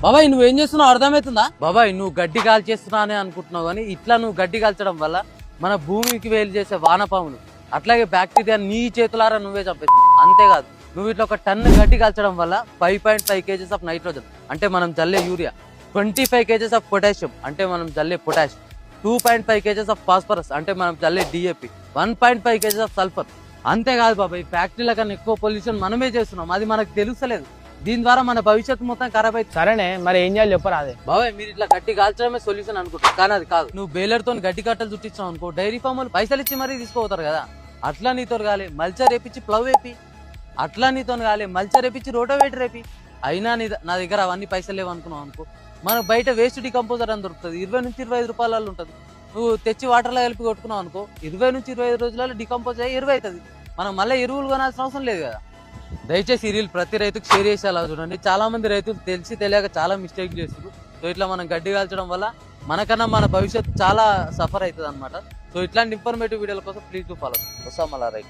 బాబాయ్ నువ్వేం చేస్తున్నావు అర్థమవుతుందా? బాబాయ్ నువ్వు గడ్డి కాల్చేస్తున్నా అని అనుకుంటున్నావు, కానీ ఇట్లా నువ్వు గడ్డి కాల్చడం వల్ల మన భూమికి వేలు చేసే వానపాములు అట్లాగే బ్యాక్టీరియా నీ చేతులారా నువ్వే చంపేస్తుంది. అంతేకాదు నువ్వు ఇట్లా ఒక టన్ను గడ్డి కాల్చడం వల్ల 5.5 kgs ఆఫ్ నైట్రోజన్ అంటే మనం జల్లే యూరియా, 25 kgs ఆఫ్ పొటాషియం అంటే మనం జల్లే పొటాష్, 2.5 kgs ఆఫ్ ఫాస్ఫరస్ అంటే మనం జల్లే DAP, 1.5 kgs ఆఫ్ సల్ఫర్. అంతేకాదు బాబాయ్ ఫ్యాక్టరీల కన్నా ఎక్కువ పొల్యూషన్ మనమే చేస్తున్నాం, అది మనకు తెలుస్తలేదు. దీని ద్వారా మన భవిష్యత్తు మొత్తం ఖరాబ్ అవుతుంది. సరేనే మరి ఏం చేయాలి చెప్పరా? అదే బాబాయ్ మీరు ఇట్లా గడ్డి కాల్చడమే సొల్యూషన్ అనుకుంటారు, కానీ అది కాదు. నువ్వు బేలర్తో గడ్డి కట్టలు చుట్టించావు అనుకో, డైరీ ఫామ్ పైసలు ఇచ్చి మరీ తీసుకోపోతారు కదా. అట్లా నీతో కాలే మల్చర్ వేపించి ప్లవ్ వేపి, అట్లా నీతో కాలే మల్చర్ వేపించి రోటోవేటర్ వేపి. అయినా నా దగ్గర అవన్నీ పైసలు లేవు అనుకున్నావు అనుకో, మనకు బయట వేస్ట్ డికంపోజర్ అని దొరుకుతుంది, 20 నుంచి 25 రూపాయలలో ఉంటుంది. నువ్వు తెచ్చి వాటర్లో కలిపి కొట్టుకున్నావు అనుకో, 20 నుంచి 25 రోజులలో డికంపోజ్ అయ్యి ఎరువు అవుతుంది. మనం మళ్ళీ ఎరువులు కొనాల్సిన అవసరం లేదు కదా. దయచేసి ఈ రీల్ ప్రతి రైతుకు షేర్ చేసేలా చూడండి. చాలా మంది రైతులు తెలిసి తెలియక చాలా మిస్టేక్ చేస్తారు. సో ఇట్లా మనం గడ్డి కాల్చడం వల్ల మనకన్నా మన భవిష్యత్తు చాలా సఫర్ అవుతుంది అనమాట. సో ఇట్లాంటి ఇన్ఫర్మేటివ్ వీడియోల కోసం ప్లీజ్ డు ఫాలో. వస్తాం మళ్ళా రైట్.